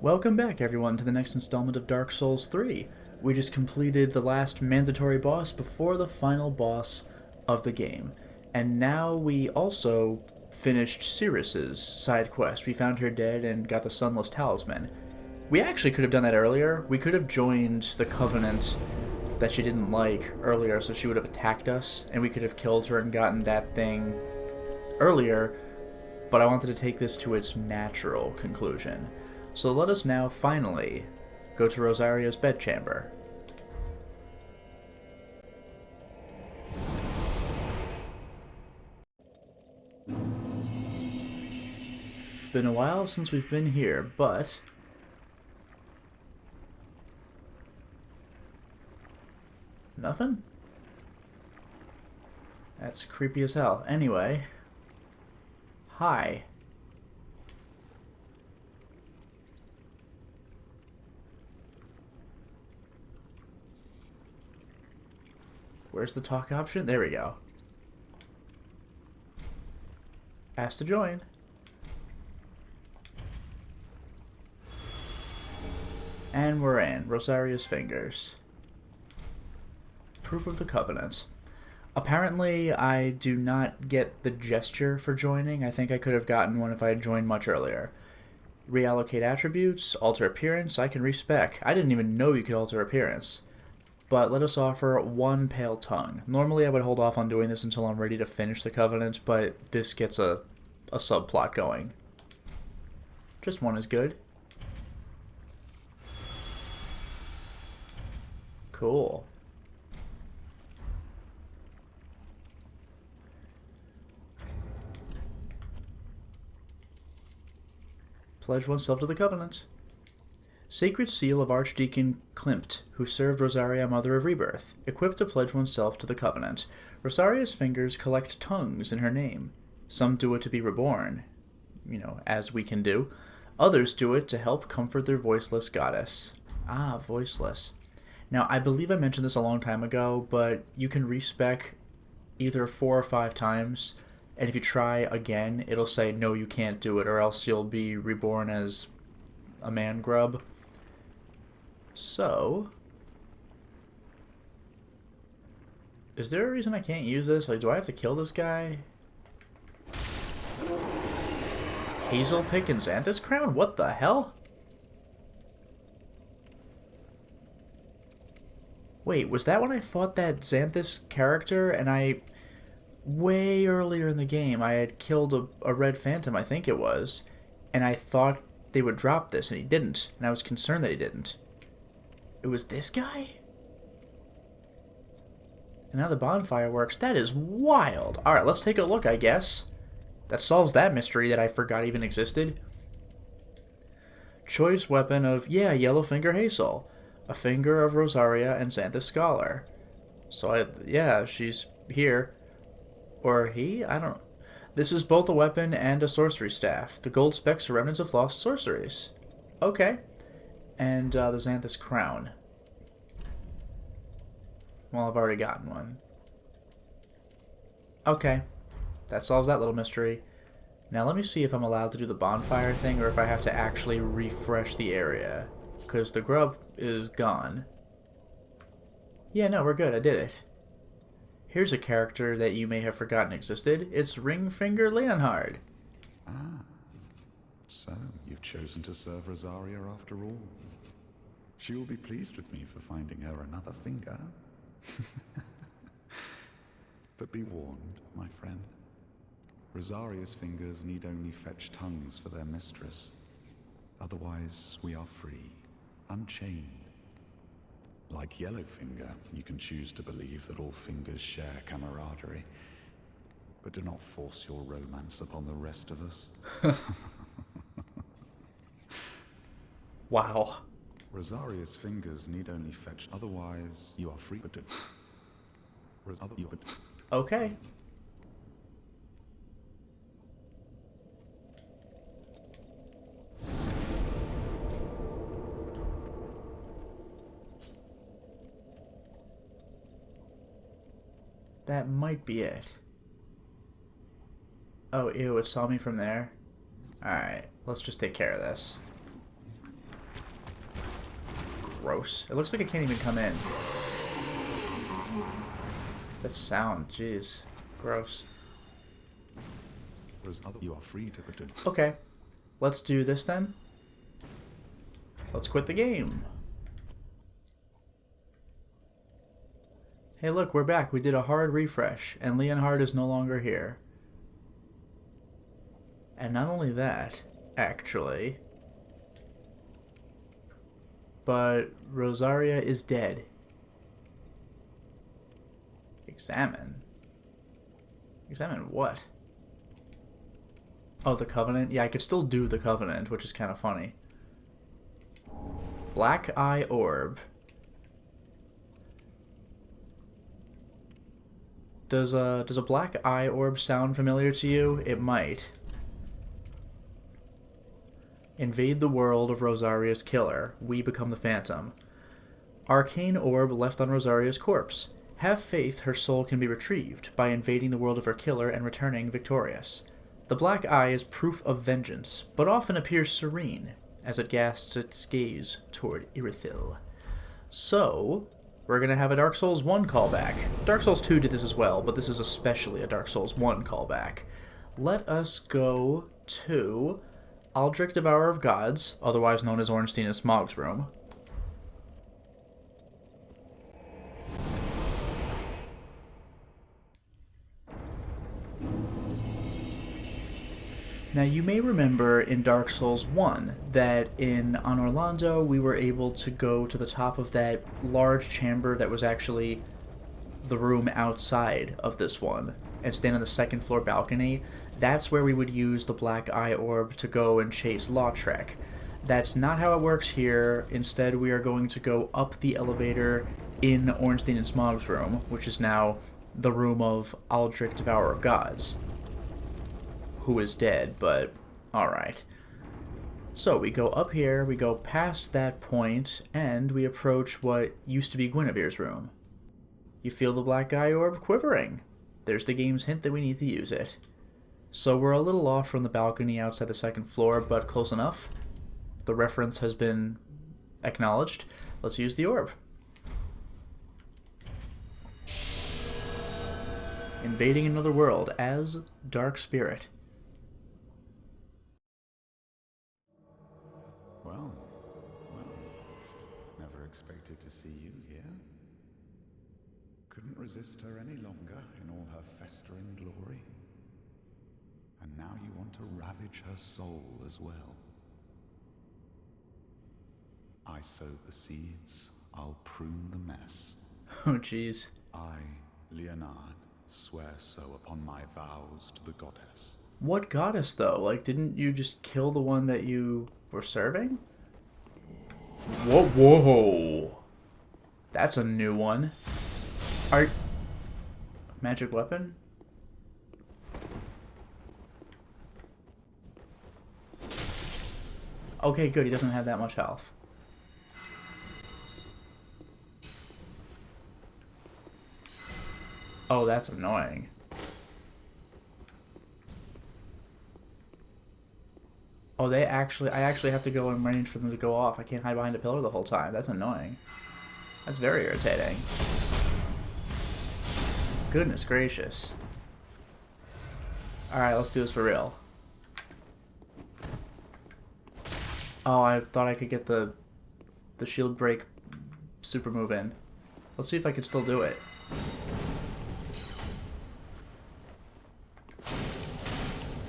Welcome back, everyone, to the next installment of Dark Souls 3. We just completed the last mandatory boss before the final boss of the game. And now we also finished Cirrus's side quest. We found her dead and got the Sunless Talisman. We actually could have done that earlier. We could have joined the Covenant that she didn't like earlier, so she would have attacked us, and we could have killed her and gotten that thing earlier, but I wanted to take this to its natural conclusion. So let us now finally go to Rosaria's bedchamber. Been a while since we've been here, but nothing? That's creepy as hell. Anyway, hi. Where's the talk option? There we go. Ask to join. And we're in. Rosaria's fingers. Proof of the Covenant. Apparently, I do not get the gesture for joining. I think I could have gotten one if I had joined much earlier. Reallocate attributes, alter appearance, I can respec. I didn't even know you could alter appearance. But let us offer one pale tongue. Normally I would hold off on doing this until I'm ready to finish the Covenant, but this gets a subplot going. Just one is good. Cool. Pledge oneself to the Covenant. Sacred Seal of Archdeacon Klimt, who served Rosaria Mother of Rebirth. Equipped to pledge oneself to the Covenant. Rosaria's fingers collect tongues in her name. Some do it to be reborn, as we can do. Others do it to help comfort their voiceless goddess. Ah, voiceless. Now, I believe I mentioned this a long time ago, but you can respec either 4 or 5 times, and if you try again, it'll say, no, you can't do it, or else you'll be reborn as a man grub. So, is there a reason I can't use this? Like, do I have to kill this guy? Hazel Pick and Xanthus Crown? What the hell? Wait, was that when I fought that Xanthus character and way earlier in the game, I had killed a red phantom, I think it was, and I thought they would drop this, and he didn't, and I was concerned that he didn't. It was this guy? And now the bonfire works. That is wild. Alright, let's take a look, I guess. That solves that mystery that I forgot even existed. Choice weapon of, Yellowfinger Hazel. A finger of Rosaria and Xanthus Scholar. So, she's here. Or he? I don't know. This is both a weapon and a sorcery staff. The gold specks are remnants of lost sorceries. Okay. And the Xanthus Crown. Well, I've already gotten one. Okay. That solves that little mystery. Now let me see if I'm allowed to do the bonfire thing or if I have to actually refresh the area. Because the grub is gone. Yeah, no, we're good. I did it. Here's a character that you may have forgotten existed. It's Ringfinger Leonhard. Ah, so you've chosen to serve Rosaria after all. She will be pleased with me for finding her another finger. But be warned, my friend. Rosaria's fingers need only fetch tongues for their mistress. Otherwise, we are free, unchained. Like Yellowfinger, you can choose to believe that all fingers share camaraderie. But do not force your romance upon the rest of us. Wow. Rosaria's fingers need only fetch, otherwise you are free. But Okay. That might be it. Oh, ew, it saw me from there. Alright, let's just take care of this. gross. It looks like it can't even come in. That sound, jeez. Gross. You are free to produce. Okay. Let's do this then. Let's quit the game. Hey look, we're back. We did a hard refresh, and Leonhard is no longer here. And not only that, actually, but Rosaria is dead. Examine? Examine what? Oh, the Covenant? Yeah, I could still do the Covenant, which is kind of funny. Black Eye Orb. Does a Black Eye Orb sound familiar to you? It might. Invade the world of Rosaria's killer. We become the Phantom. Arcane orb left on Rosaria's corpse. Have faith her soul can be retrieved by invading the world of her killer and returning victorious. The black eye is proof of vengeance, but often appears serene as it casts its gaze toward Irithil. So, we're going to have a Dark Souls 1 callback. Dark Souls 2 did this as well, but this is especially a Dark Souls 1 callback. Let us go to Aldrich, Devourer of Gods, otherwise known as Ornstein and Smaug's room. Now, you may remember in Dark Souls 1 that on Orlando we were able to go to the top of that large chamber that was actually the room outside of this one and stand on the second floor balcony. That's where we would use the Black Eye Orb to go and chase Lautrec. That's not how it works here. Instead, we are going to go up the elevator in Ornstein and Smaug's room, which is now the room of Aldrich, Devourer of Gods, who is dead, but alright. So we go up here, we go past that point, and we approach what used to be Guinevere's room. You feel the Black Eye Orb quivering. There's the game's hint that we need to use it. So we're a little off from the balcony outside the second floor, but close enough. The reference has been acknowledged. Let's use the orb. Invading another world as Dark Spirit. Well, never expected to see you here. Couldn't resist her any longer in all her festering glory. And now you want to ravage her soul as well. I sowed the seeds, I'll prune the mess. Oh, jeez. I, Leonhard, swear so upon my vows to the goddess. What goddess, though? Like, didn't you just kill the one that you were serving? Whoa. That's a new one. Magic weapon? Okay, good. He doesn't have that much health. Oh, that's annoying. Oh, I actually have to go in range for them to go off. I can't hide behind a pillar the whole time. That's annoying. That's very irritating. Goodness gracious. Alright, let's do this for real. Oh, I thought I could get the shield break super move in. Let's see if I can still do it.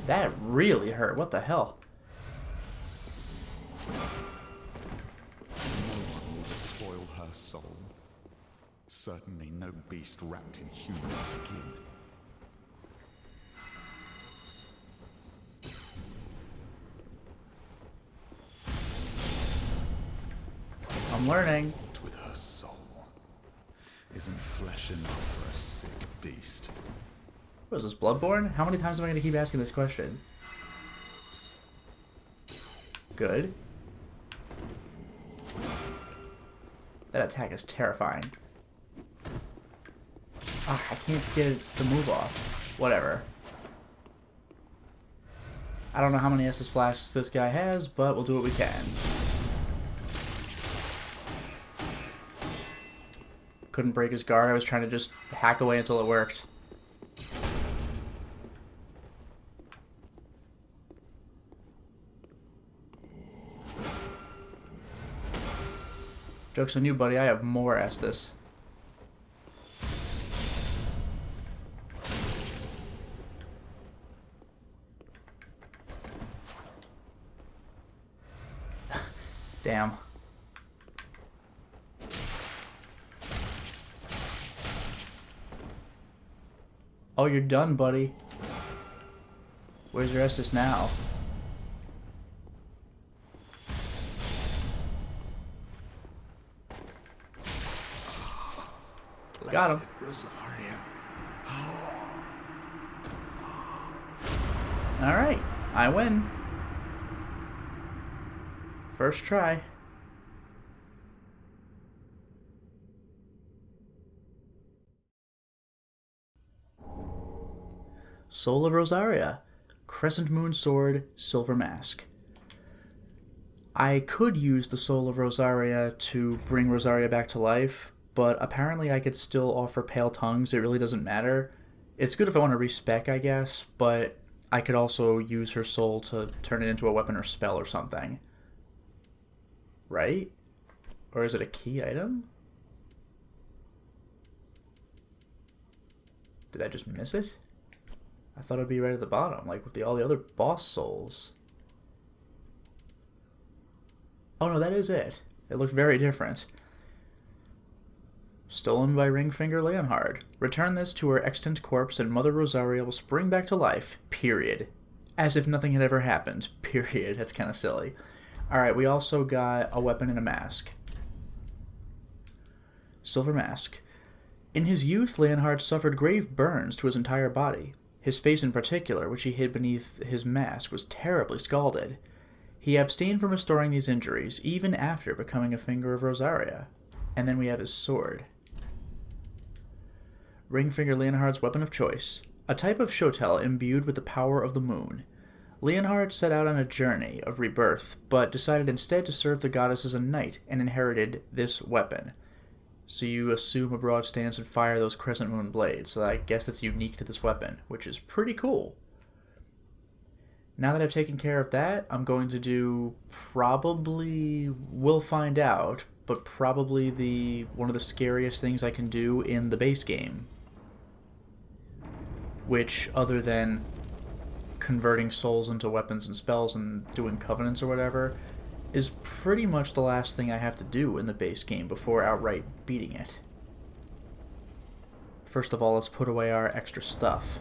That really hurt. What the hell? No one will despoil her soul. Certainly no beast wrapped in human skin. I'm learning. With her soul. Isn't flesh enough for a sick beast? What is this, Bloodborne? How many times am I going to keep asking this question? Good. That attack is terrifying. Ah, I can't get the move off. Whatever. I don't know how many Estus flasks this guy has, but we'll do what we can. couldn't break his guard. I was trying to just hack away until it worked. Joke's on you, buddy. I have more Estus. Damn. Oh, you're done, buddy. Where's your Estus now? Got him. Alright, I win. First try. Soul of Rosaria. Crescent Moon Sword, Silver Mask. I could use the Soul of Rosaria to bring Rosaria back to life, but apparently I could still offer Pale Tongues. It really doesn't matter. It's good if I want to respec, I guess, but I could also use her soul to turn it into a weapon or spell or something. Right? Or is it a key item? Did I just miss it? I thought it'd be right at the bottom, like with all the other boss souls. Oh no, that is it. It looked very different. Stolen by Ringfinger Leonhard. Return this to her extant corpse and Mother Rosaria will spring back to life. Period. As if nothing had ever happened. Period. That's kind of silly. Alright, we also got a weapon and a mask. Silver Mask. In his youth, Leonhard suffered grave burns to his entire body. His face in particular, which he hid beneath his mask, was terribly scalded. He abstained from restoring these injuries, even after becoming a Finger of Rosaria. And then we have his sword. Ringfinger Leonhard's weapon of choice. A type of shotel imbued with the power of the moon. Leonhard set out on a journey of rebirth, but decided instead to serve the goddess as a knight and inherited this weapon. So you assume a broad stance and fire those crescent moon blades, so I guess that's unique to this weapon, which is pretty cool. Now that I've taken care of that, I'm going to do probably, we'll find out, but probably one of the scariest things I can do in the base game. Which, other than converting souls into weapons and spells and doing covenants or whatever, is pretty much the last thing I have to do in the base game before outright beating it. First of all, let's put away our extra stuff.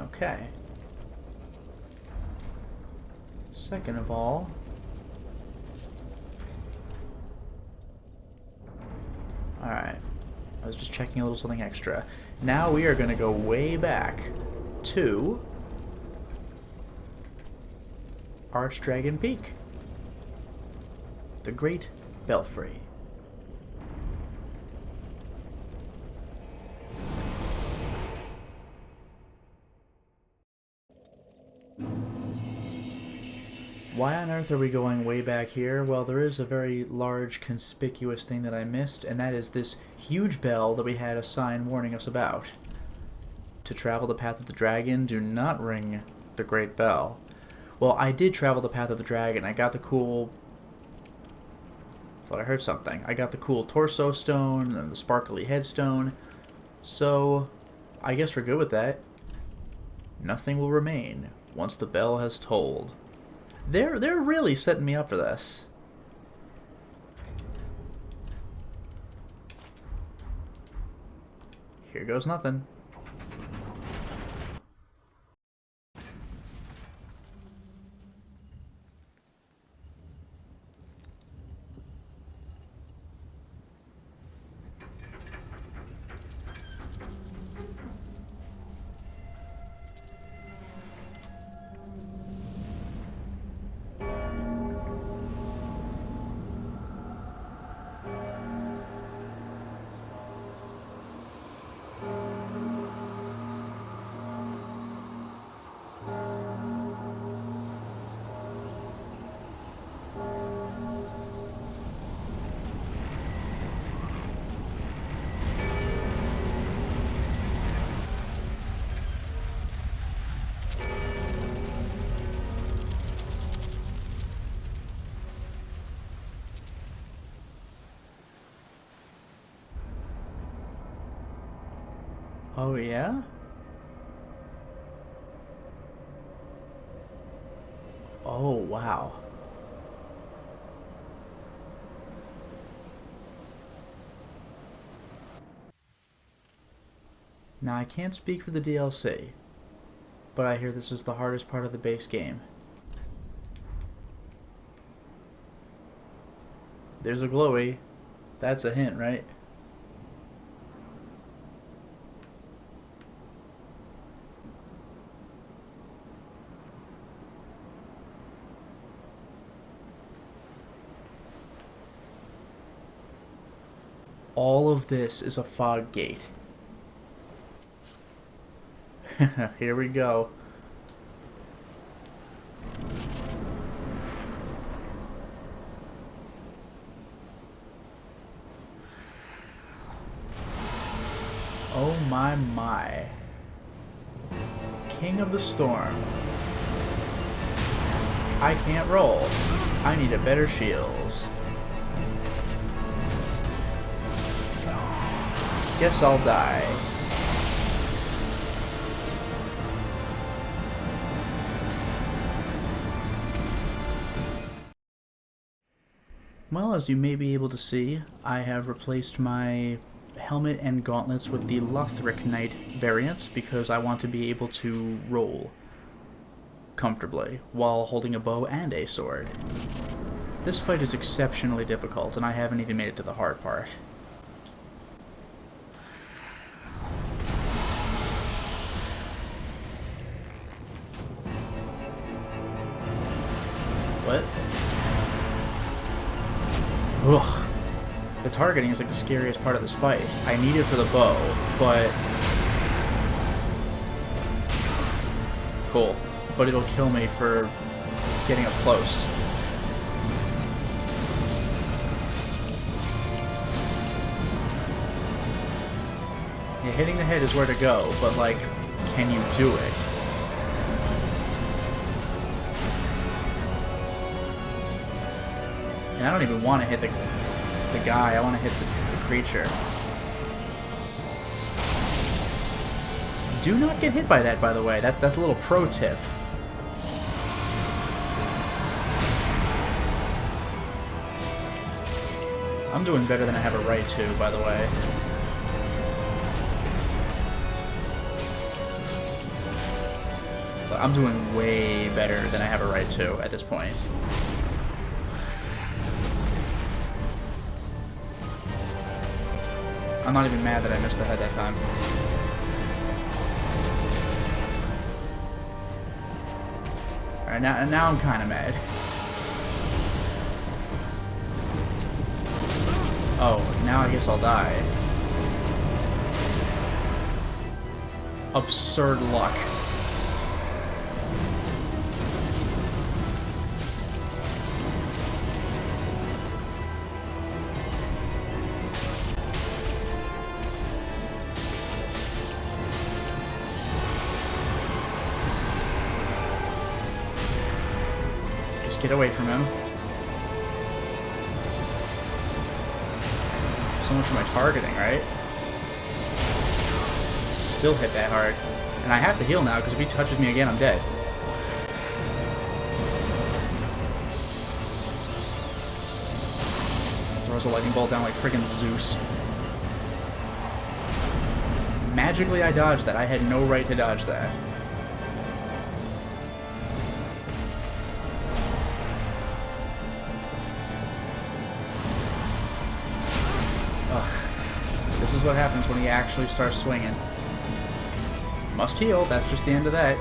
Okay. Second of all, alright, I was just checking a little something extra. Now we are going to go way back to Archdragon Peak, the Great Belfry. Why on earth are we going way back here? Well, there is a very large, conspicuous thing that I missed, and that is this huge bell that we had a sign warning us about. To travel the path of the dragon, do not ring the great bell. Well, I did travel the path of the dragon. I got the cool... thought I heard something. I got the cool torso stone and the sparkly headstone. So, I guess we're good with that. Nothing will remain once the bell has tolled. They're really setting me up for this. Here goes nothing. Oh, yeah? Oh, wow. Now, I can't speak for the DLC, but I hear this is the hardest part of the base game. There's a glowy. That's a hint, right? All of this is a fog gate. Here we go. Oh my my. King of the Storm. I can't roll. I need a better shield. Guess I'll die. Well, as you may be able to see, I have replaced my helmet and gauntlets with the Lothric Knight variants because I want to be able to roll comfortably while holding a bow and a sword. This fight is exceptionally difficult, and I haven't even made it to the hard part. What? Ugh. The targeting is like the scariest part of this fight. I need it for the bow, but... Cool. But it'll kill me for getting up close. Yeah, hitting the head is where to go, but like, can you do it? And I don't even want to hit the guy, I want to hit the creature. Do not get hit by that, by the way. That's a little pro tip. I'm doing better than I have a right to, by the way. I'm doing way better than I have a right to at this point. I'm not even mad that I missed the head that time. Alright, now I'm kind of mad. Oh, now I guess I'll die. Absurd luck. Get away from him. So much for my targeting, right? Still hit that hard. And I have to heal now, because if he touches me again, I'm dead. Throws a lightning bolt down like friggin' Zeus. Magically I dodged that. I had no right to dodge that. This is what happens when he actually starts swinging. Must heal, that's just the end of that.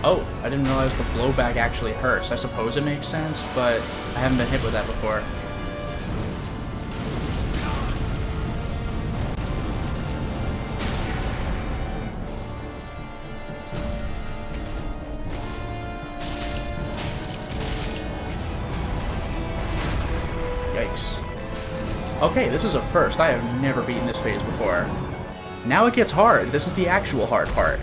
Oh, I didn't realize the blowback actually hurts. I suppose it makes sense, but I haven't been hit with that before. Yikes. Okay, this is a first. I have never beaten this phase before. Now it gets hard. This is the actual hard part.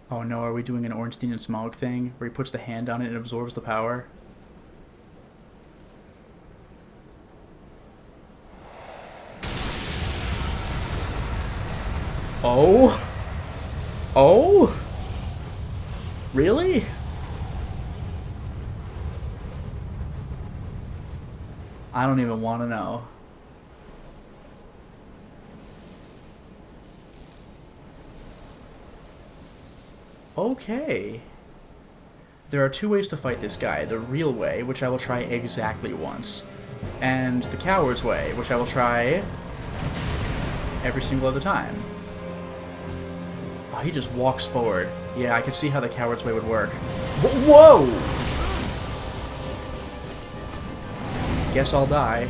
Oh no, are we doing an Ornstein and Smaug thing where he puts the hand on it and absorbs the power? Oh? Oh? Really? I don't even want to know. Okay. There are two ways to fight this guy. The real way, which I will try exactly once, and the coward's way, which I will try every single other time. Oh, he just walks forward. Yeah, I can see how the coward's way would work. Whoa! Guess I'll die.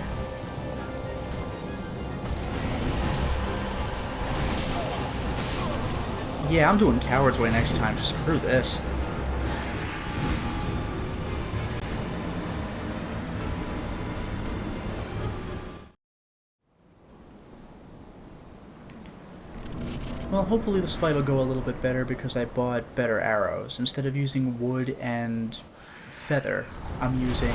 Yeah, I'm doing coward's way next time. Screw this. Well, hopefully this fight will go a little bit better because I bought better arrows. Instead of using wood and feather, I'm using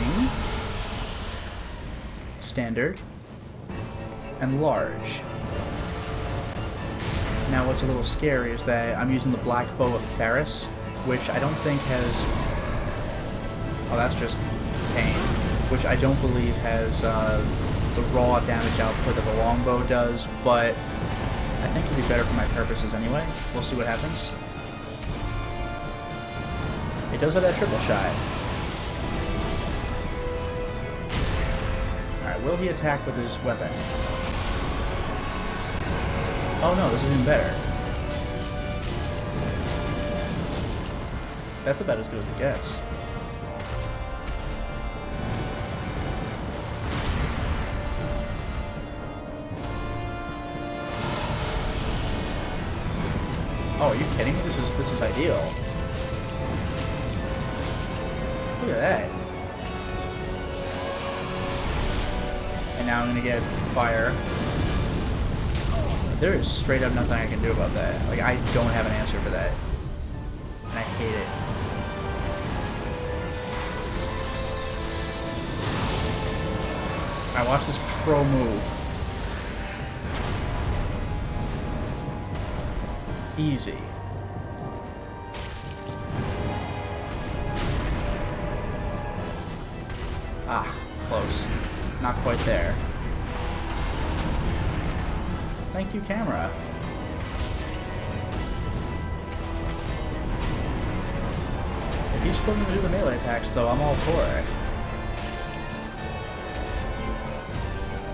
standard and large. Now what's a little scary is that I'm using the black bow of Ferris, which I don't think has... Oh, that's just pain. Which I don't believe has the raw damage output that the longbow does, but I think it'll be better for my purposes anyway. We'll see what happens. It does have that triple shot. Alright, will he attack with his weapon? Oh no, this is even better. That's about as good as it gets. Oh, are you kidding me? This is ideal. Look at that. And now I'm gonna get fire. There is straight up nothing I can do about that. Like, I don't have an answer for that. And I hate it. Alright, watch this pro move. Easy. Ah, close. Not quite there. Thank you, camera. If he's still going to do the melee attacks, though, I'm all for it.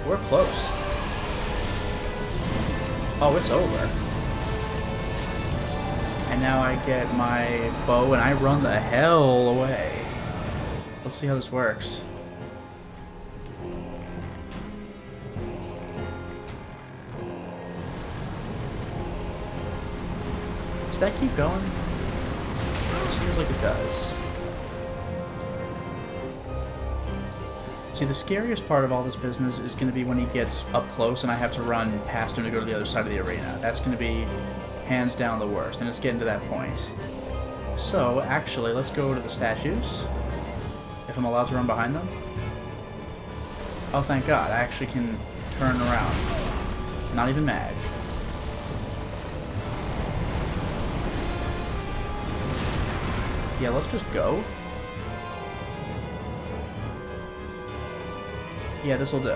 We're close. Oh, it's over. And now I get my bow and I run the hell away. Let's see how this works. Does that keep going? It seems like it does. See, the scariest part of all this business is going to be when he gets up close and I have to run past him to go to the other side of the arena. That's going to be hands down the worst, and it's getting to that point. So, actually, let's go to the statues, if I'm allowed to run behind them. Oh, thank God, I actually can turn around. Not even mad. Yeah, let's just go. Yeah, this'll do.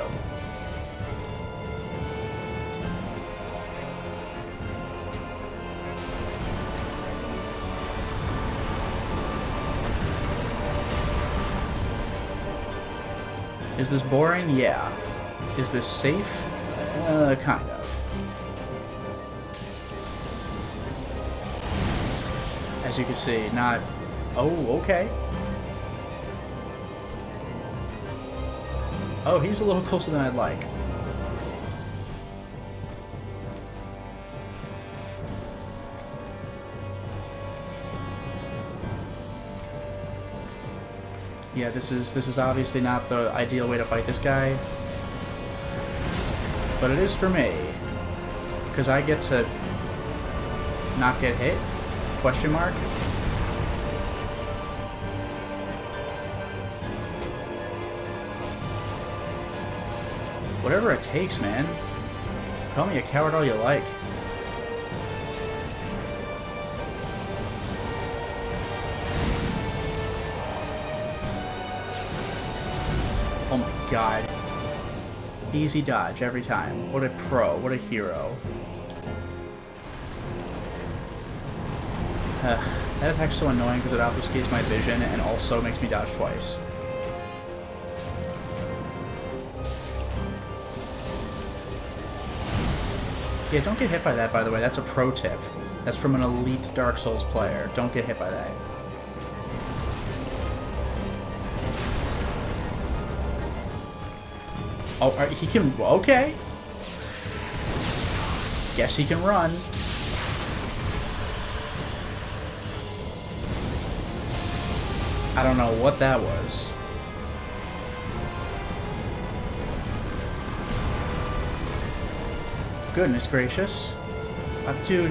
Is this boring? Yeah. Is this safe? Kind of. As you can see, not... Oh, okay. Oh, he's a little closer than I'd like. Yeah, this is obviously not the ideal way to fight this guy. But it is for me. Because I get to not get hit. Question mark? Whatever it takes, man. Call me a coward all you like. Oh my god. Easy dodge every time. What a pro. What a hero. That attack's so annoying because it obfuscates my vision and also makes me dodge twice. Yeah, don't get hit by that, by the way. That's a pro tip. That's from an elite Dark Souls player. Don't get hit by that. Oh, he can... Okay. Guess he can run. I don't know what that was. Goodness gracious. Dude.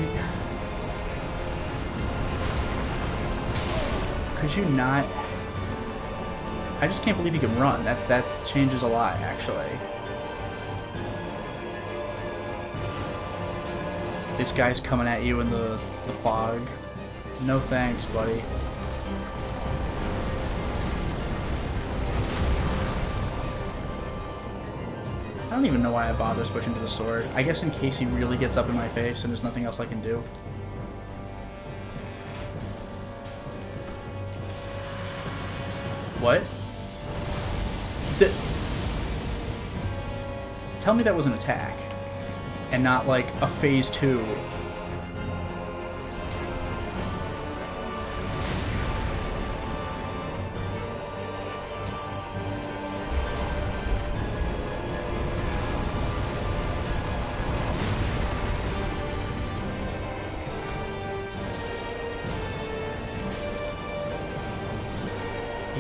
Could you not... I just can't believe you can run. That changes a lot, actually. This guy's coming at you in the fog. No thanks, buddy. I don't even know why I bother switching to the sword. I guess in case he really gets up in my face and there's nothing else I can do. What? Tell me that was an attack. And not like a phase 2.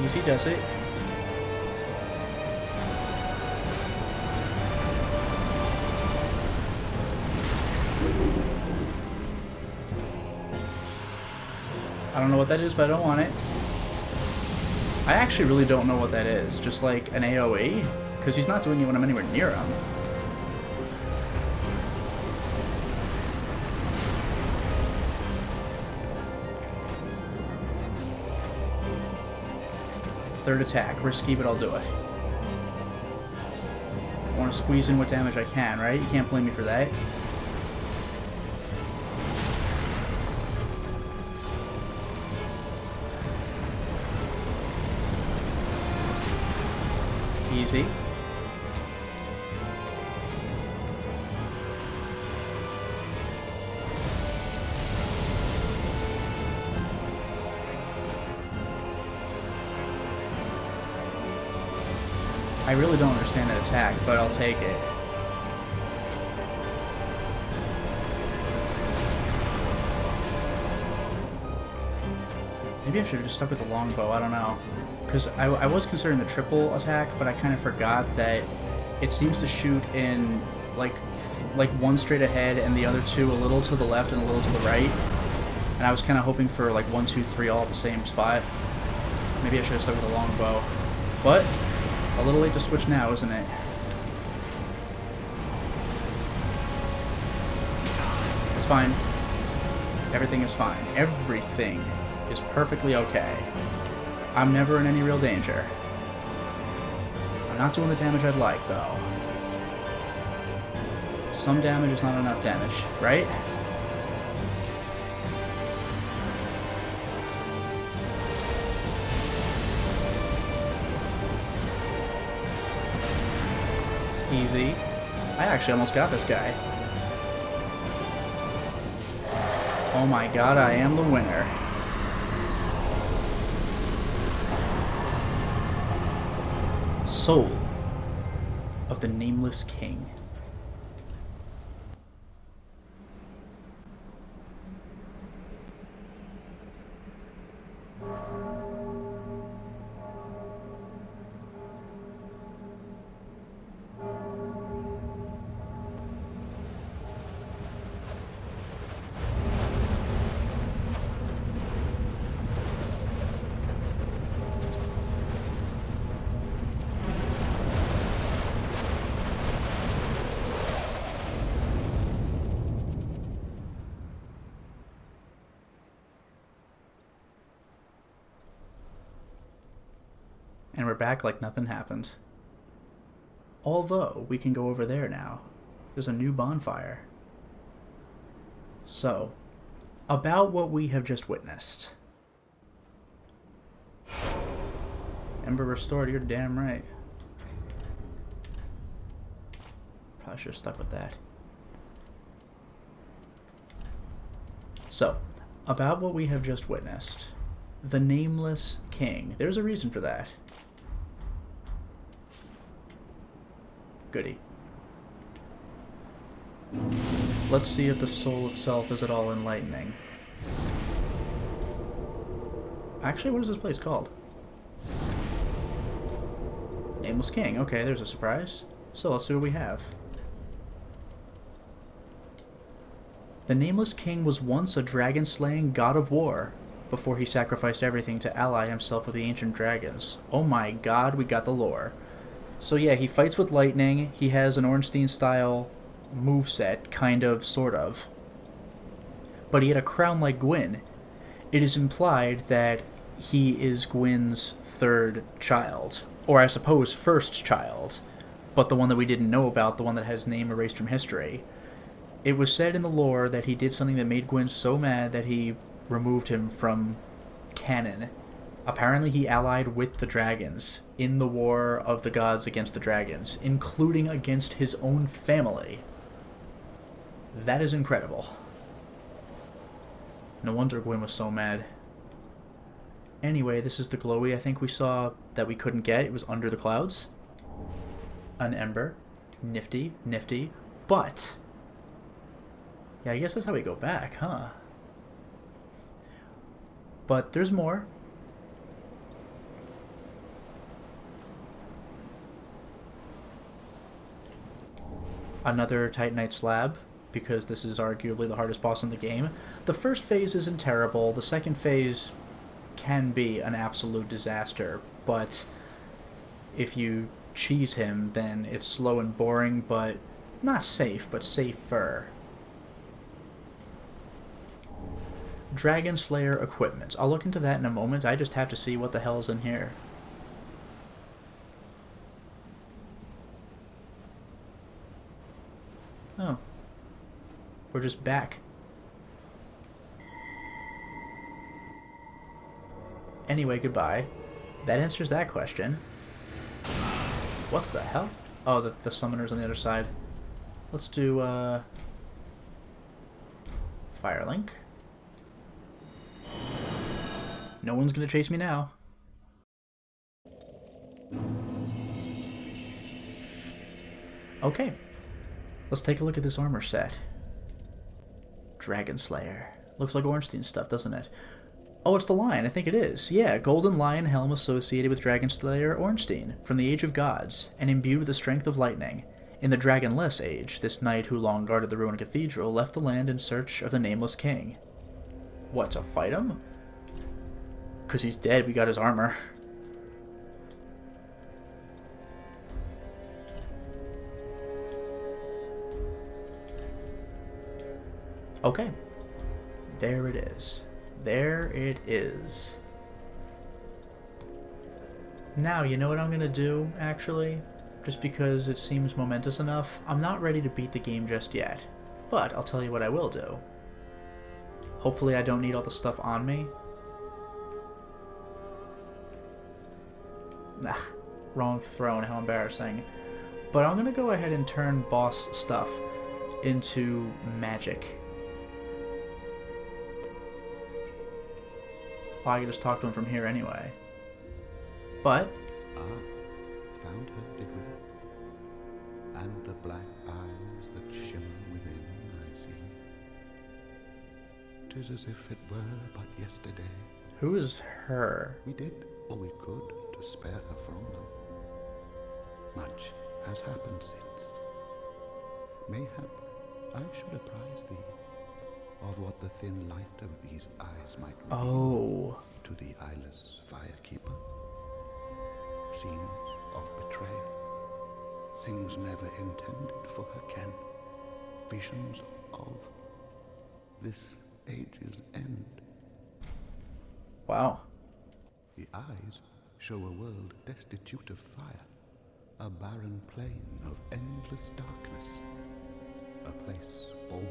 Easy does it. I don't know what that is, but I don't want it. I actually really don't know what that is. Just like an AoE? Because he's not doing it when I'm anywhere near him. Third attack. Risky, but I'll do it. I want to squeeze in what damage I can, right? You can't blame me for that. Easy. I really don't understand that attack, but I'll take it. Maybe I should have just stuck with the longbow, I don't know. Because I was considering the triple attack, but I kind of forgot that it seems to shoot in like one straight ahead and the other two a little to the left and a little to the right. And I was kind of hoping for like 1, 2, 3 all at the same spot. Maybe I should have stuck with the longbow. But a little late to switch now, isn't it? It's fine. Everything is fine. Everything is perfectly okay. I'm never in any real danger. I'm not doing the damage I'd like, though. Some damage is not enough damage, right? Easy. I actually almost got this guy. Oh my god, I am the winner. Soul of the Nameless King. And we're back like nothing happened. Although, we can go over there now. There's a new bonfire. So, about what we have just witnessed. Ember restored, you're damn right. Probably should have stuck with that. So, about what we have just witnessed. The Nameless King. There's a reason for that. Goody. Let's see if the soul itself is at all enlightening. Actually, what is this place called? Nameless King. Okay, there's a surprise. So let's see what we have. The Nameless King was once a dragon-slaying god of war, before he sacrificed everything to ally himself with the ancient dragons. Oh my god, we got the lore. So yeah, he fights with lightning. He has an Ornstein-style moveset, kind of, sort of. But he had a crown like Gwyn. It is implied that he is Gwyn's third child. Or I suppose first child. But the one that we didn't know about, the one that has name erased from history. It was said in the lore that he did something that made Gwyn so mad that he removed him from canon. Apparently he allied with the dragons in the war of the gods against the dragons, including against his own family. That is incredible. No wonder Gwyn was so mad. Anyway, this is the glowy I think we saw that we couldn't get. It was under the clouds. An ember. Nifty, nifty. But yeah, I guess that's how we go back, huh? But there's more. Another Titanite slab, because this is arguably the hardest boss in the game. The first phase isn't terrible. The second phase can be an absolute disaster, but if you cheese him, then it's slow and boring, but not safe, but safer. Dragon Slayer equipment. I'll look into that in a moment. I just have to see what the hell's in here. Oh. We're just back. Anyway, goodbye. That answers that question. What the hell? Oh, the summoner's on the other side. Let's do, Firelink. No one's gonna chase me now. Okay. Let's take a look at this armor set. Dragon Slayer. Looks like Ornstein stuff, doesn't it? Oh, it's the lion. I think it is. Yeah, golden lion helm associated with Dragon Slayer Ornstein, from the Age of Gods, and imbued with the strength of lightning. In the Dragonless Age, this knight who long guarded the ruined cathedral left the land in search of the Nameless King. What, to fight him? Because he's dead, we got his armor. Okay. There it is. There it is. Now, you know what I'm going to do, actually? Just because it seems momentous enough. I'm not ready to beat the game just yet. But I'll tell you what I will do. Hopefully I don't need all the stuff on me. Nah, wrong throne, how embarrassing. But I'm going to go ahead and turn boss stuff into magic. Well, I can just talk to him from here anyway. But Found her, did we? And the black eyes that shimmer within, I see. 'Tis as if it were but yesterday. who is her? We did all we could to spare her from them. Much has happened since. Mayhap I should apprise thee of what the thin light of these eyes might reveal to the eyeless firekeeper. Scenes of betrayal, things never intended for her ken, visions of this age's end. Wow. The eyes show a world destitute of fire, a barren plain of endless darkness, a place born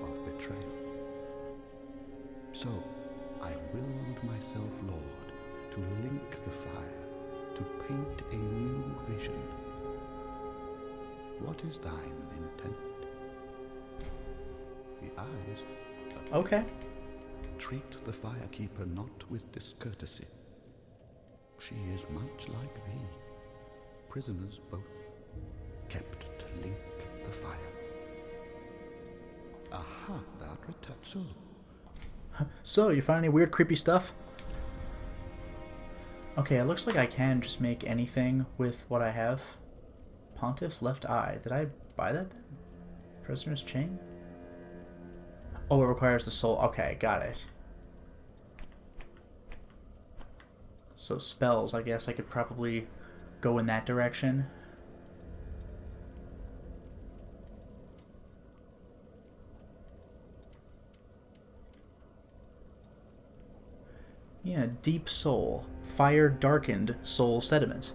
of betrayal. So I willed myself Lord to link the fire, to paint a new vision. What is thine intent? The eyes. Okay. Treat the firekeeper not with discourtesy. She is much like thee. Prisoners both, kept to link the fire. Aha, thou return. So, you find any weird, creepy stuff? Okay, it looks like I can just make anything with what I have. Pontiff's left eye. Did I buy that then? Prisoner's chain? Oh, it requires the soul. Okay, got it. So spells, I guess I could probably go in that direction. Yeah, Deep Soul. Fire Darkened Soul Sediment.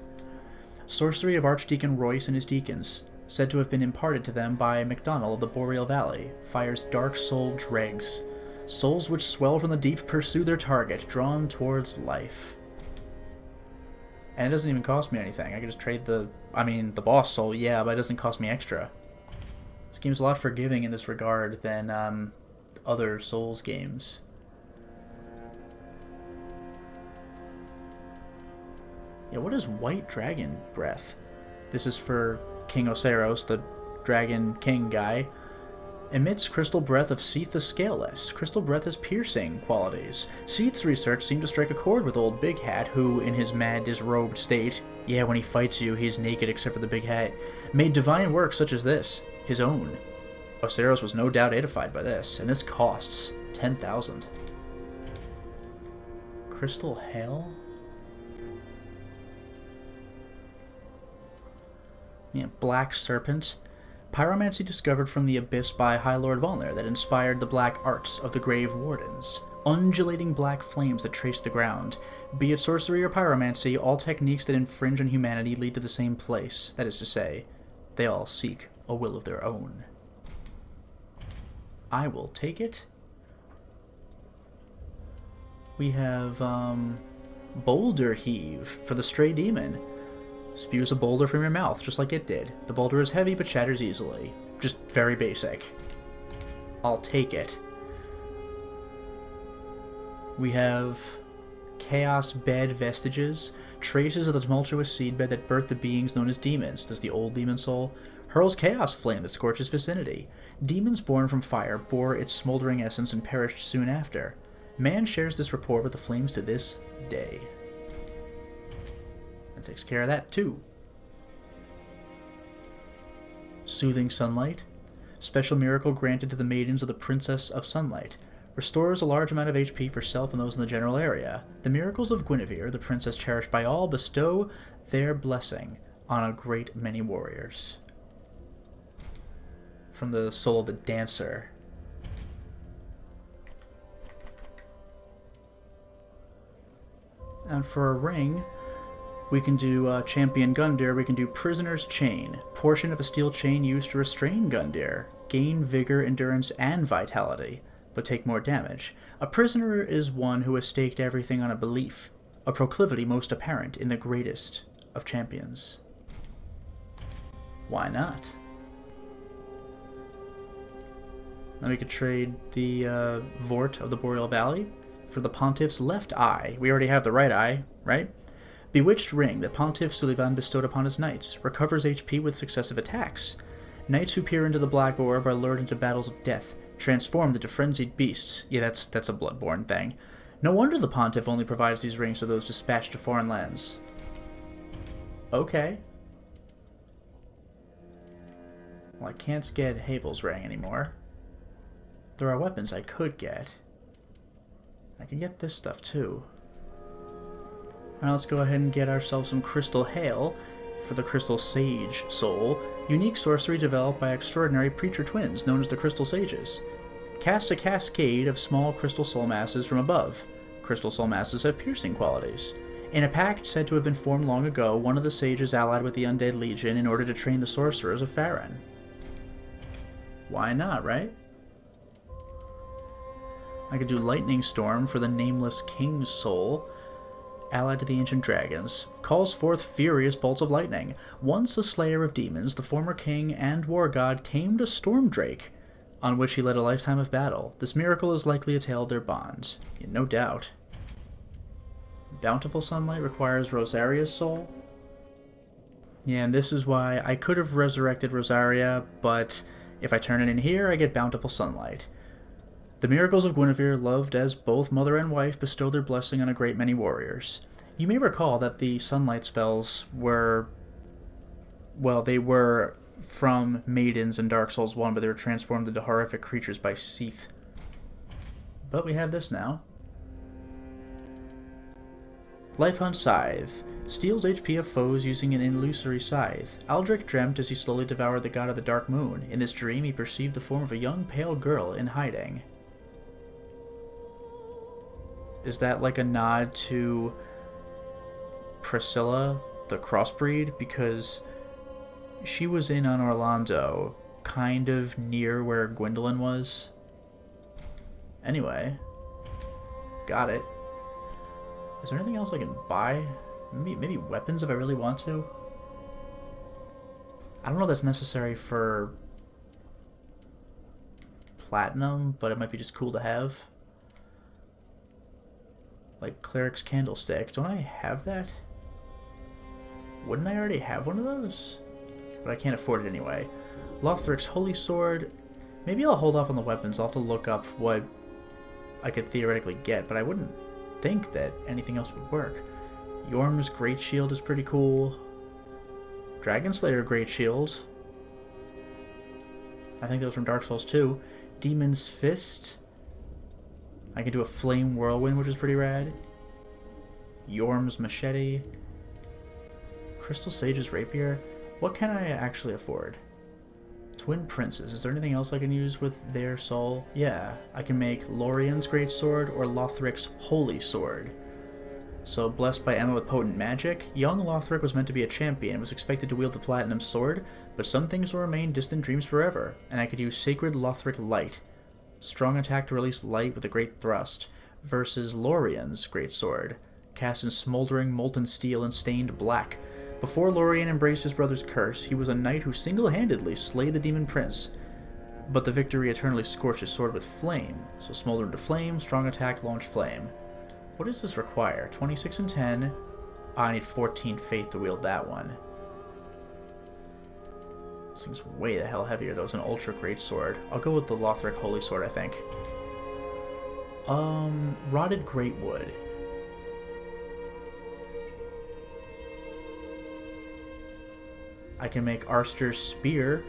Sorcery of Archdeacon Royce and his deacons. Said to have been imparted to them by MacDonald of the Boreal Valley. Fire's dark soul dregs. Souls which swell from the deep pursue their target, drawn towards life. And it doesn't even cost me anything. I can just trade the boss soul, yeah, but it doesn't cost me extra. This game's a lot forgiving in this regard than other Souls games. Yeah, what is White Dragon Breath? This is for King Oseros, the Dragon King guy. Emits crystal breath of Seath the Scaleless. Crystal breath has piercing qualities. Seath's research seemed to strike a chord with old Big Hat, who, in his mad, disrobed state, yeah, when he fights you, he's naked except for the big hat, made divine work such as this, his own. Oseros was no doubt edified by this, and this costs 10,000. Crystal Hail? Yeah, Black Serpent. Pyromancy discovered from the abyss by High Lord Volnir that inspired the black arts of the Grave Wardens. Undulating black flames that trace the ground. Be it sorcery or pyromancy, all techniques that infringe on humanity lead to the same place. That is to say, they all seek a will of their own. I will take it. We have, Boulder Heave for the Stray Demon. Spews a boulder from your mouth, just like it did. The boulder is heavy, but shatters easily. Just very basic. I'll take it. We have Chaos Bed Vestiges. Traces of the tumultuous seedbed that birthed the beings known as demons. Does the old demon soul? Hurls chaos flame that scorches vicinity. Demons born from fire bore its smoldering essence and perished soon after. Man shares this rapport with the flames to this day. That takes care of that too. Soothing Sunlight. Special miracle granted to the maidens of the Princess of Sunlight. Restores a large amount of HP for self and those in the general area. The miracles of Guinevere, the princess cherished by all, bestow their blessing on a great many warriors. From the Soul of the Dancer. And for a ring, we can do Champion Gundyr, we can do Prisoner's Chain. Portion of a steel chain used to restrain Gundyr. Gain vigor, endurance, and vitality, but take more damage. A prisoner is one who has staked everything on a belief, a proclivity most apparent in the greatest of champions. Why not? Now we could trade the Vort of the Boreal Valley for the Pontiff's left eye. We already have the right eye, right? Bewitched Ring that Pontiff Sullivan bestowed upon his knights. Recovers HP with successive attacks. Knights who peer into the Black Orb are lured into battles of death, transformed into frenzied beasts. Yeah, that's a Bloodborne thing. No wonder the Pontiff only provides these rings to those dispatched to foreign lands. Okay. Well, I can't get Havel's Ring anymore. There are weapons I could get. I can get this stuff too. Now let's go ahead and get ourselves some Crystal Hail for the Crystal Sage Soul. Unique sorcery developed by extraordinary preacher twins known as the Crystal Sages. Casts a cascade of small crystal soul masses from above. Crystal soul masses have piercing qualities. In a pact said to have been formed long ago, one of the sages allied with the Undead Legion in order to train the sorcerers of Farron. Why not, right? I could do Lightning Storm for the Nameless King's soul, allied to the Ancient Dragons. Calls forth furious bolts of lightning. Once a slayer of demons, the former king and war god tamed a storm drake, on which he led a lifetime of battle. This miracle is likely a tale of their bonds. Yeah, no doubt. Bountiful Sunlight requires Rosaria's soul. Yeah, and this is why I could have resurrected Rosaria, but if I turn it in here, I get Bountiful Sunlight. The miracles of Guinevere, loved as both mother and wife, bestow their blessing on a great many warriors. You may recall that the sunlight spells were, well, they were from maidens in Dark Souls 1, but they were transformed into horrific creatures by Seath. But we have this now. Lifehunt Scythe. Steals HP of foes using an illusory scythe. Aldrich dreamt as he slowly devoured the god of the dark moon. In this dream, he perceived the form of a young, pale girl in hiding. Is that like a nod to Priscilla, the crossbreed? Because she was in on Orlando, kind of near where Gwendolyn was. Anyway, got it. Is there anything else I can buy? Maybe weapons if I really want to? I don't know if that's necessary for platinum, but it might be just cool to have. Like Cleric's Candlestick. Don't I have that? Wouldn't I already have one of those? But I can't afford it anyway. Lothric's Holy Sword. Maybe I'll hold off on the weapons. I'll have to look up what I could theoretically get, but I wouldn't think that anything else would work. Yorm's Great Shield is pretty cool. Dragon Slayer Great Shield. I think that was from Dark Souls 2. Demon's Fist. I can do a Flame Whirlwind, which is pretty rad. Yorm's Machete. Crystal Sage's Rapier. What can I actually afford? Twin Princes. Is there anything else I can use with their soul? Yeah, I can make Lorien's Great Sword or Lothric's Holy Sword. So, blessed by Emma with potent magic, young Lothric was meant to be a champion and was expected to wield the Platinum Sword, but some things will remain distant dreams forever, and I could use Sacred Lothric Light. Strong attack to release light with a great thrust, versus Lorien's Great Sword, cast in smoldering molten steel and stained black. Before Lorien embraced his brother's curse, he was a knight who single-handedly slayed the demon prince, but the victory eternally scorched his sword with flame, so smolder into flame, strong attack, launch flame. What does this require? 26 and 10. I need 14 faith to wield that one. This thing's way the hell heavier, though. It's an ultra great sword. I'll go with the Lothric Holy Sword, I think. Rotted Greatwood. I can make Arster's Spear,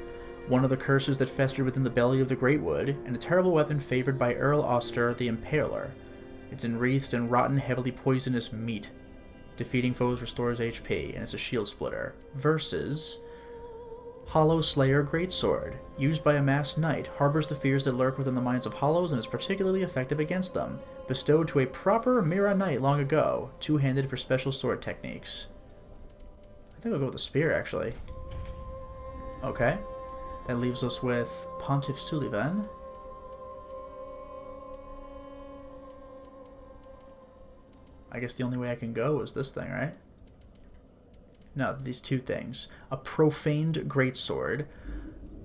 one of the curses that festered within the belly of the Greatwood, and a terrible weapon favored by Earl Oster, the Impaler. It's enwreathed in rotten, heavily poisonous meat. Defeating foes restores HP, and it's a shield splitter. Versus Hollow Slayer Greatsword. Used by a masked knight, harbors the fears that lurk within the minds of hollows and is particularly effective against them. Bestowed to a proper Mira knight long ago, two-handed for special sword techniques. I think I'll go with the spear, actually. Okay. That leaves us with Pontiff Sullivan. I guess the only way I can go is this thing, right? No, these two things. A profaned greatsword.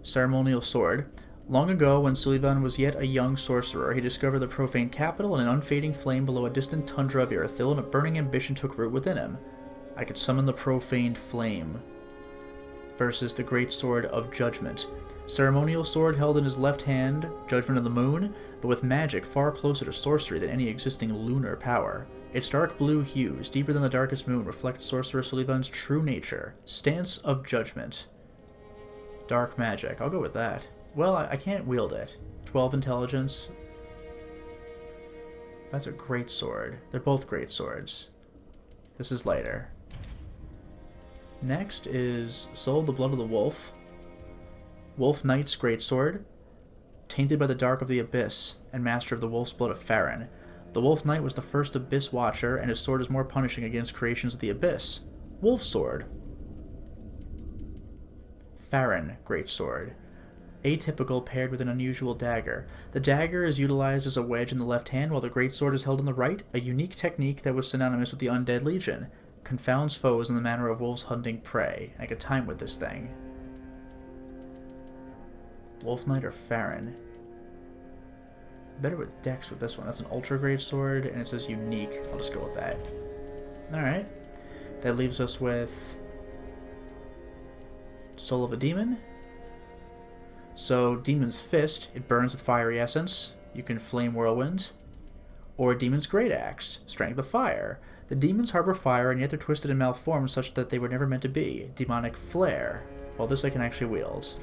Ceremonial sword. Long ago, when Sullivan was yet a young sorcerer, he discovered the profane capital and an unfading flame below a distant tundra of Irithyll, and a burning ambition took root within him. I could summon the profaned flame. Versus the great sword of judgment. Ceremonial sword held in his left hand, Judgment of the Moon, but with magic far closer to sorcery than any existing lunar power. Its dark blue hues, deeper than the darkest moon, reflect Sorcerer Sullivan's true nature. Stance of Judgment. Dark magic. I'll go with that. Well, I can't wield it. 12 intelligence. That's a great sword. They're both great swords. This is lighter. Next is Soul of the Blood of the Wolf. Wolf Knight's Greatsword. Tainted by the dark of the abyss, and master of the wolf's blood of Farron. The Wolf Knight was the first Abyss Watcher, and his sword is more punishing against creations of the Abyss. Wolf Sword. Farron Greatsword. Atypical, paired with an unusual dagger. The dagger is utilized as a wedge in the left hand, while the greatsword is held in the right, a unique technique that was synonymous with the Undead Legion. Confounds foes in the manner of wolves hunting prey. I could time with this thing. Wolf Knight or Farron? Better with Dex with this one. That's an Ultra Greatsword, and it says unique. I'll just go with that. Alright. That leaves us with Soul of a Demon. So, Demon's Fist, it burns with fiery essence. You can Flame Whirlwind. Or Demon's Great Axe, Strength of Fire. The demons harbor fire, and yet they're twisted and malformed such that they were never meant to be. Demonic Flare. Well, this I can actually wield.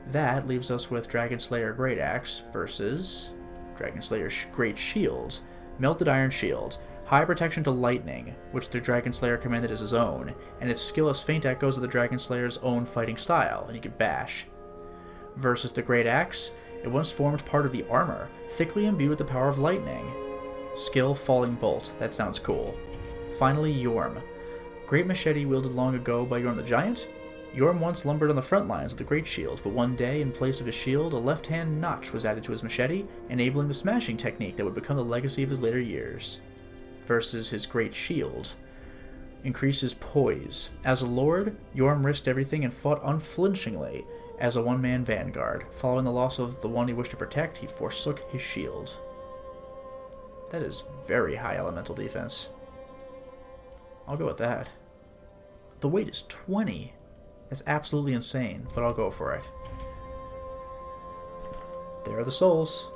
That leaves us with Dragon Slayer Great Axe versus Dragon Slayer Great Shield. Melted Iron Shield. High protection to lightning, which the Dragon Slayer commanded as his own, and its skill has faint echoes of the Dragon Slayer's own fighting style, and he could bash. Versus the Great Axe, it once formed part of the armor, thickly imbued with the power of lightning. Skill Falling Bolt, that sounds cool. Finally, Yorm. Great machete wielded long ago by Yorm the Giant. Yorm once lumbered on the front lines of the Great Shield, but one day, in place of his shield, a left-hand notch was added to his machete, enabling the smashing technique that would become the legacy of his later years. Versus his Great Shield. Increases poise. As a lord, Yorm risked everything and fought unflinchingly as a one-man vanguard. Following the loss of the one he wished to protect, he forsook his shield. That is very high elemental defense. I'll go with that. The weight is 20. That's absolutely insane, but I'll go for it. There are the souls.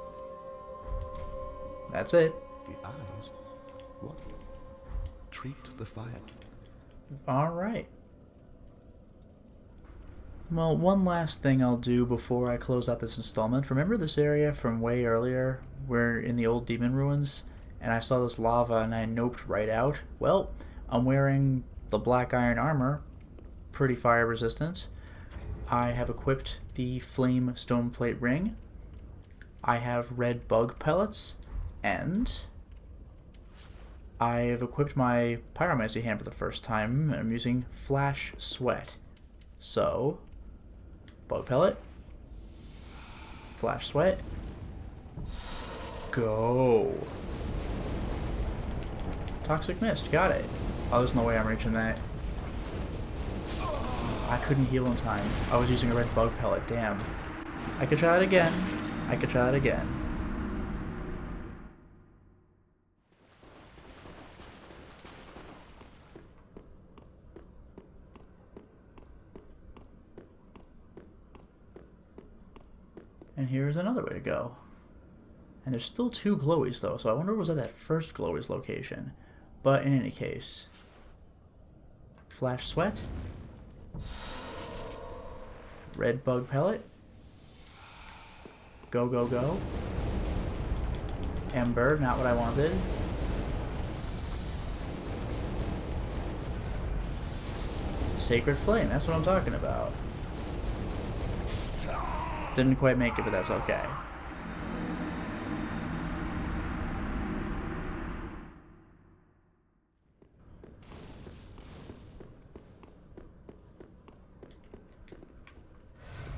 That's it. The eyes? What? Treat the fire. Alright. Well, one last thing I'll do before I close out this installment. Remember this area from way earlier? We're in the old demon ruins, and I saw this lava and I noped right out? Well, I'm wearing the black iron armor, pretty fire resistant. I have equipped the flame stone plate ring. I have red bug pellets, and I have equipped my pyromancy hand for the first time, and I'm using flash sweat. So, bug pellet, flash sweat, go. Toxic mist, got it. Oh, there's no way I'm reaching that. I couldn't heal in time. I was using a red bug pellet, damn. I could try that again. I could try that again. And here's another way to go. And there's still two glowies though, so I wonder what was at that first glowie's location. But in any case, flash sweat, red bug pellet, go, go, go, ember, not what I wanted, sacred flame, that's what I'm talking about. Didn't quite make it, but that's okay.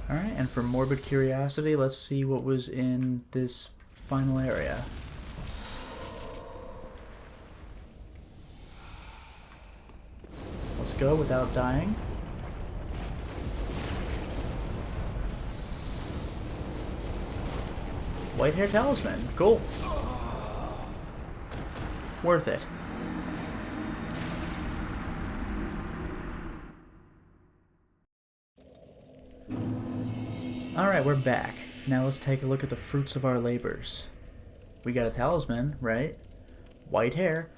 Alright, and for morbid curiosity, let's see what was in this final area. Let's go without dying. White hair talisman. Cool. Worth it. Alright, we're back. Now let's take a look at the fruits of our labors. We got a talisman, right? White hair.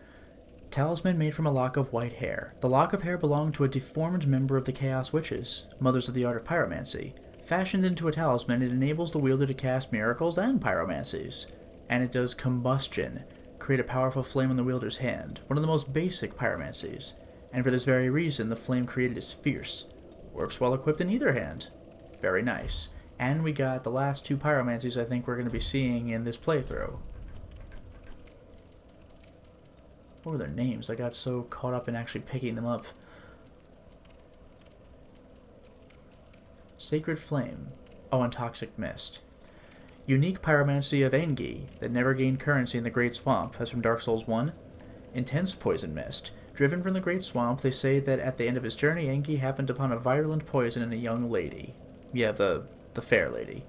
Talisman made from a lock of white hair. The lock of hair belonged to a deformed member of the Chaos Witches, mothers of the art of pyromancy. Fashioned into a talisman, it enables the wielder to cast miracles and pyromancies. And it does combustion, create a powerful flame in the wielder's hand, one of the most basic pyromancies. And for this very reason, the flame created is fierce. Works well equipped in either hand. Very nice. And we got the last two pyromancies I think we're going to be seeing in this playthrough. What were their names? I got so caught up in actually picking them up. Sacred Flame. Oh, and Toxic Mist. Unique Pyromancy of Engi that never gained currency in the Great Swamp. That's from Dark Souls 1. Intense Poison Mist. Driven from the Great Swamp, they say that at the end of his journey, Engi happened upon a virulent poison in a young lady. Yeah, the fair lady.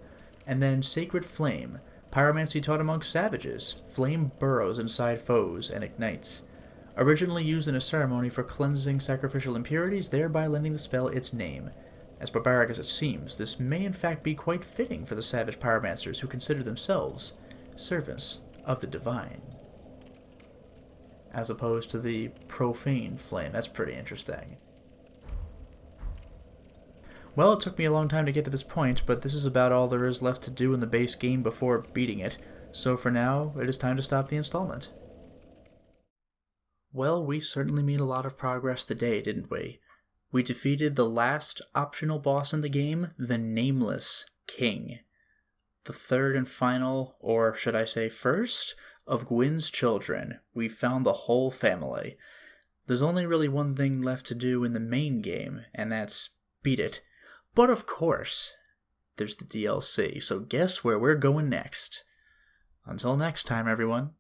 And then Sacred Flame. Pyromancy taught among savages. Flame burrows inside foes and ignites. Originally used in a ceremony for cleansing sacrificial impurities, thereby lending the spell its name. As barbaric as it seems, this may in fact be quite fitting for the savage pyromancers who consider themselves servants of the divine. As opposed to the profane flame. That's pretty interesting. Well, it took me a long time to get to this point, but this is about all there is left to do in the base game before beating it, so for now, it is time to stop the installment. Well, we certainly made a lot of progress today, didn't we? We defeated the last optional boss in the game, the Nameless King. The third and final, or should I say first, of Gwyn's children. We found the whole family. There's only really one thing left to do in the main game, and that's beat it. But of course, there's the DLC, so guess where we're going next. Until next time, everyone.